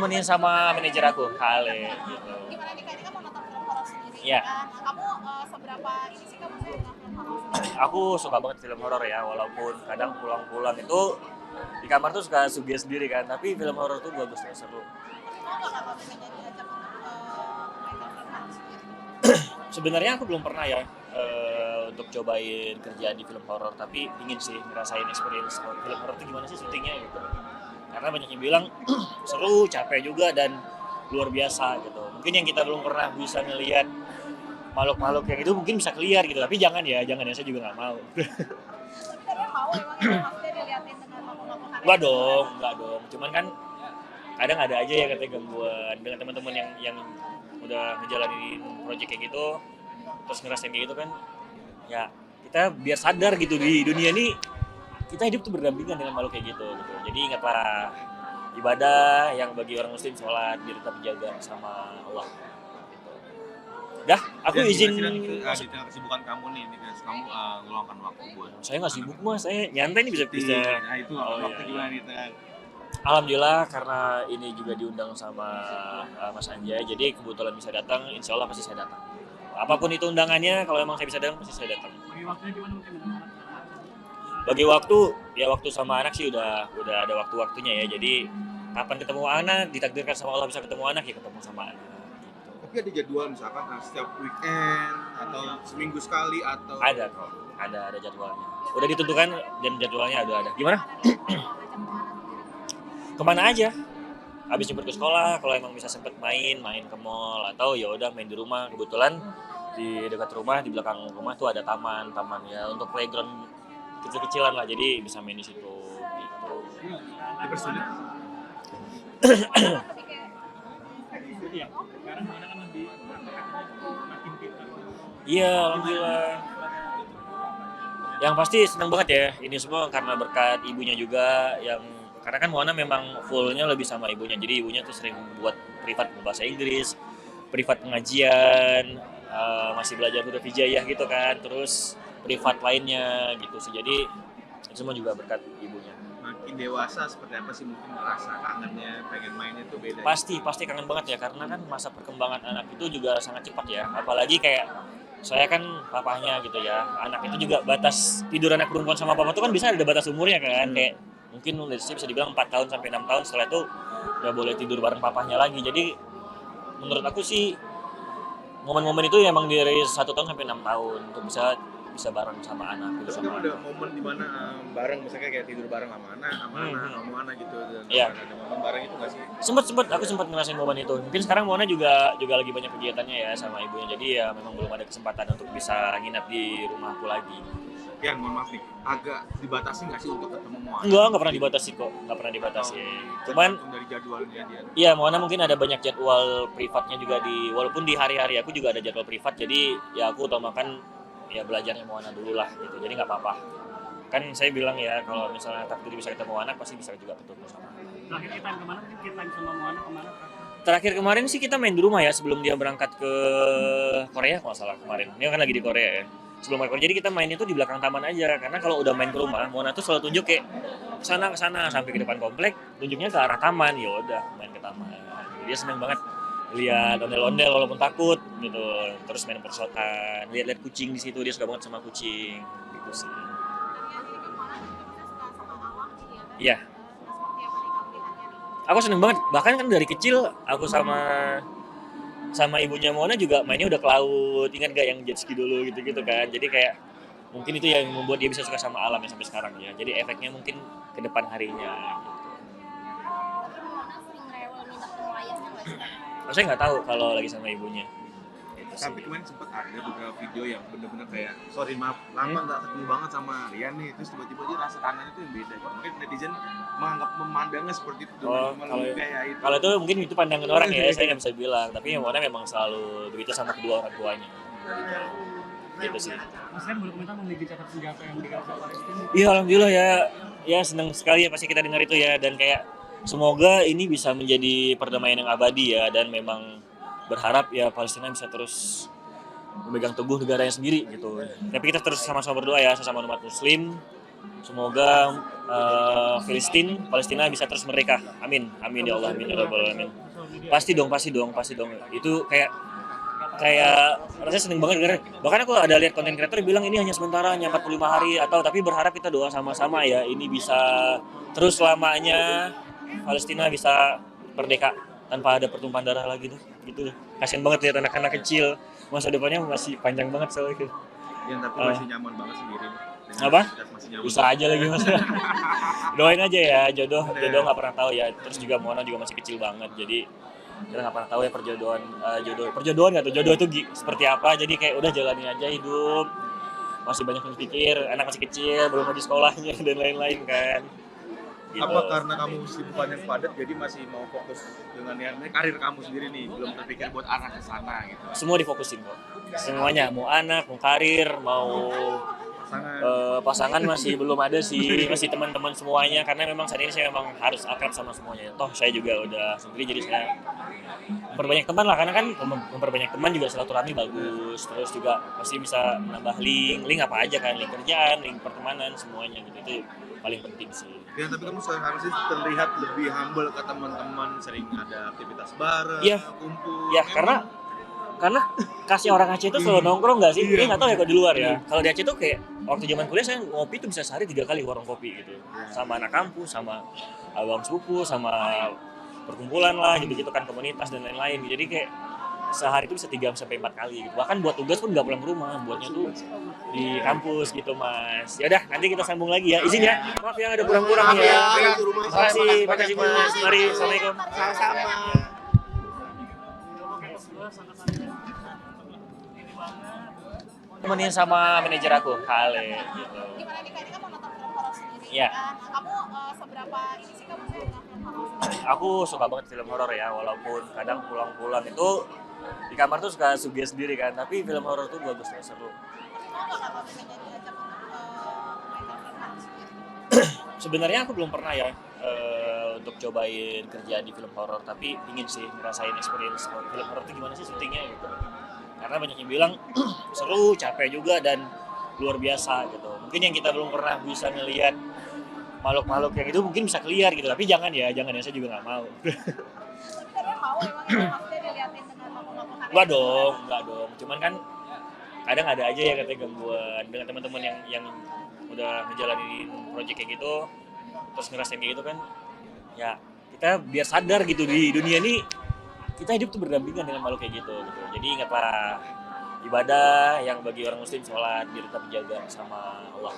ditemenin sama manajer aku, Kale gitu. Gimana nih Kak, ini kan mau nonton film horor sendiri Iya. kan. Kamu seberapa ini sih kamu suka dengan film horor sendiri? Aku suka banget film horor ya, walaupun kadang pulang-pulang itu di kamar tuh suka sugih sendiri kan, tapi film horor tuh bagus dan seru. Mau nggak Kakak misalnya diajak untuk memainkan film horor sendiri? Sebenarnya aku belum pernah ya untuk cobain kerja di film horor, tapi ingin sih ngerasain experience film horor itu gimana sih syutingnya gitu. Karena banyak yang bilang seru, capek juga dan luar biasa gitu. Mungkin yang kita belum pernah bisa ngelihat makhluk-makhluk yang itu mungkin bisa keluar gitu, tapi jangan ya, saya juga nggak mau. Tapi kalian mau emang itu maksudnya diliatin dengan makhluk-makhluk aneh? Enggak dong. Cuman kan kadang ada aja ya katanya gangguan dengan teman-teman yang udah ngejalanin project kayak gitu, terus ngerasain kayak gitu kan, ya kita biar sadar gitu di dunia ini kita hidup tuh berdampingan dengan makhluk kayak gitu. Jadi ingatlah ibadah yang bagi orang muslim sholat biar tetap dijaga sama Allah. Gitu. Dah, aku izin. Di tengah kesibukan kamu nih, kamu meluangkan waktu buat. Saya nggak sibuk mas, saya nyantai nih bisa. Nah itu waktu gimana nih tengah? Alhamdulillah karena ini juga diundang sama Mas Anjay, jadi kebetulan bisa datang, insya Allah pasti saya datang. Apapun itu undangannya, kalau emang saya bisa datang pasti saya datang. Bagi waktunya gimana mungkin? Bagi waktu, ya waktu sama anak sih udah ada waktu-waktunya ya. Jadi kapan ketemu anak, ditakdirkan sama Allah bisa ketemu anak ya ketemu sama anak. Gitu. Tapi ada jadwal misalkan setiap weekend atau seminggu sekali atau? Ada kok, ada jadwalnya. Udah ditentukan dan jadwalnya ada. Gimana? Kemana aja? Habis jemput ke sekolah, kalau emang bisa sempet main ke mall atau ya udah main di rumah. Kebetulan di dekat rumah, di belakang rumah tuh ada taman ya untuk playground kecil-kecilan lah, jadi bisa main di situ gitu. Dipersulit. Iya, sekarang mana kan lebih makin pintar. Iya, alhamdulillah. Yang pasti senang banget ya, ini semua karena berkat ibunya juga yang karena kan Moana memang fullnya lebih sama ibunya, jadi ibunya tuh sering buat privat bahasa Inggris, privat pengajian, masih belajar huruf hijaiyah gitu kan, terus privat lainnya gitu sih, jadi itu semua juga berkat ibunya. Makin dewasa seperti apa sih mungkin rasa kangennya, pengen mainnya tuh beda. Pasti kangen banget ya, karena kan masa perkembangan anak itu juga sangat cepat ya, apalagi kayak saya kan papahnya gitu ya, anak itu juga batas tidur anak perempuan sama papa tuh kan bisa ada batas umurnya kan, kayak mungkin bisa dibilang 4 tahun sampai 6 tahun, setelah itu udah boleh tidur bareng papahnya lagi. Jadi menurut aku sih momen-momen itu emang dari 1 tahun sampai 6 tahun untuk bisa bareng sama anak gitu. Terus kan ada momen dimana bareng misalnya kayak tidur bareng sama anak gitu. Iya. Ada momen bareng itu nggak sih? Aku sempat ngerasain momen itu. Mungkin sekarang Mona juga lagi banyak kegiatannya ya sama ibunya. Jadi ya memang belum ada kesempatan untuk bisa nginap di rumahku lagi. Kian, mohon maaf nih, agak dibatasi nggak sih untuk ketemu Moana? Enggak pernah dibatasi kok, Cuman dari jadwalnya dia. Iya, Moana mungkin ada banyak jadwal privatnya juga walaupun di hari-hari aku juga ada jadwal privat, jadi ya aku utamakan ya belajarnya Moana dulu lah gitu, jadi nggak apa-apa. Kan saya bilang ya kalau misalnya takdir bisa ketemu anak pasti bisa juga ketemu sama anak. Terakhir kita kemana? Kita sama Moana kemana? Terakhir kemarin sih kita main di rumah ya sebelum dia berangkat ke Korea kalau nggak salah kemarin. Dia kan lagi di Korea ya. Sebelum main Korea, jadi kita main itu di belakang taman aja, karena kalau udah main ke rumah Mona tuh selalu tunjuk kayak ke sana sampai ke depan komplek, tunjuknya ke arah taman. Ya udah main ke taman. Dia seneng banget lihat ondel-ondel walaupun takut gitu, terus main persotan, lihat kucing di situ, dia suka banget sama kucing gitu sih. Iya. Aku seneng banget, bahkan kan dari kecil aku sama ibunya Mona juga mainnya udah ke laut. Ingat gak yang jet ski dulu gitu kan, jadi kayak mungkin itu yang membuat dia bisa suka sama alam ya sampai sekarang ya, jadi efeknya mungkin ke depan harinya gitu. Saya nggak tahu kalau lagi sama ibunya gitu. Tapi kemarin sempat ada beberapa video yang bener-bener kayak sorry maaf lama nggak ketemu banget sama Rian nih, terus tiba-tiba dia rasa kangen itu yang beda gitu. Mungkin netizen memandangnya seperti itu. Kalau itu mungkin itu pandangan orang ya, saya nggak bisa bilang, tapi yang Mona memang selalu begitu sama kedua orang tuanya gitu sih. Mas kan boleh komentar mengenai gencatan senjata yang di Gaza Palestina? Iya, alhamdulillah ya senang sekali ya pasti kita dengar itu ya, dan kayak semoga ini bisa menjadi perdamaian yang abadi ya, dan memang berharap ya Palestina bisa terus memegang teguh negaranya sendiri gitu. Tapi kita terus sama-sama berdoa ya, sesama umat muslim, Semoga Palestina bisa terus merdeka. Amin, amin ya Allah, amin ya Rabbal alamin. Pasti dong. Itu kayak rasanya seneng banget denger. Bahkan aku ada lihat konten kreator bilang ini hanya sementara, hanya 45 hari atau tapi berharap kita doa sama-sama ya ini bisa terus selamanya Palestina bisa merdeka tanpa ada pertumpahan darah lagi tuh. Gitu. Kasian banget lihat anak-anak kecil. Masa depannya masih panjang banget soalnya itu. Yang tapi masih nyaman banget sendiri. Apa? Masih nyaman. Bisa aja lagi mas. Doain aja ya, jodoh nggak pernah tahu ya. Terus juga Mona juga masih kecil banget, jadi kita nggak pernah tahu ya perjodohan nggak tuh jodoh itu seperti apa. Jadi kayak udah jalani aja hidup, masih banyak yang pikir, anak masih kecil, belum lagi sekolahnya dan lain-lain kan. Gitu. Apa karena kamu kesibukan yang padat jadi masih mau fokus dengan yang karir kamu sendiri nih, belum terpikir buat arah ke sana gitu? Semua difokusin kok, semuanya, mau anak, mau karir, mau pasangan masih belum ada sih, masih teman-teman semuanya, karena memang saat ini saya memang harus akrab sama semuanya. Toh saya juga udah sendiri, jadi saya memperbanyak teman lah, karena kan memperbanyak teman juga silaturahmi bagus, terus juga pasti bisa menambah link apa aja kan, link kerjaan, link pertemanan, semuanya gitu, itu paling penting sih. Ya, tapi kamu sekarang sih terlihat lebih humble ke teman-teman, sering ada aktivitas bareng, Iya. kumpul. Ya, karena kasih orang Aceh itu selalu nongkrong nggak sih? Ini nggak tahu ya kalau di luar ya. Kalau di Aceh tuh kayak waktu zaman kuliah saya ngopi tuh bisa sehari 3 kali warung kopi gitu. Sama anak kampus, sama abang sepupu, sama perkumpulan lah gitu-gitu kan, komunitas dan lain-lain. Jadi kayak sehari itu bisa 3 sampai 4 kali gitu. Bahkan buat tugas pun nggak pulang ke rumah, buatnya tuh di kampus gitu mas. Ya udah, nanti kita sambung lagi ya. Izin ya. Maaf ya ada kurang-kurang ya. Makasih mas. Mari, assalamualaikum. Sama-sama. Temenin sama manajer aku, Kale gitu. Gimana nih Kak, ini kan mau nonton film horor sendiri. Iya. Kan? Kamu seberapa ini sih kamu suka film horor sendiri? Aku suka banget film horor ya, walaupun kadang pulang-pulang itu di kamar tuh suka sugih sendiri kan, tapi film horor tuh bagus ya, seru. Mau nggak kalau misalnya diajak untuk mainkan film horor sendiri? Sebenarnya aku belum pernah ya untuk cobain kerja di film horor, tapi ingin sih ngerasain experience film horor itu gimana sih syutingnya gitu. Karena banyak yang bilang seru, capek juga dan luar biasa gitu. Mungkin yang kita belum pernah bisa ngelihat makhluk-makhluk yang itu mungkin bisa keluar gitu, tapi jangan ya, saya juga nggak mau. Tapi kalian mau emang itu maksudnya diliatin dengan makhluk-makhluk aneh? Enggak dong. Cuman kan kadang ada aja ya katanya gangguan dengan teman-teman yang udah ngejalanin project kayak gitu, terus ngerasain kayak gitu kan. Ya, kita biar sadar gitu di dunia ini kita hidup tuh berdampingan dengan makhluk kayak gitu. Jadi ingatlah ibadah yang bagi orang muslim sholat biar tetap dijaga sama Allah.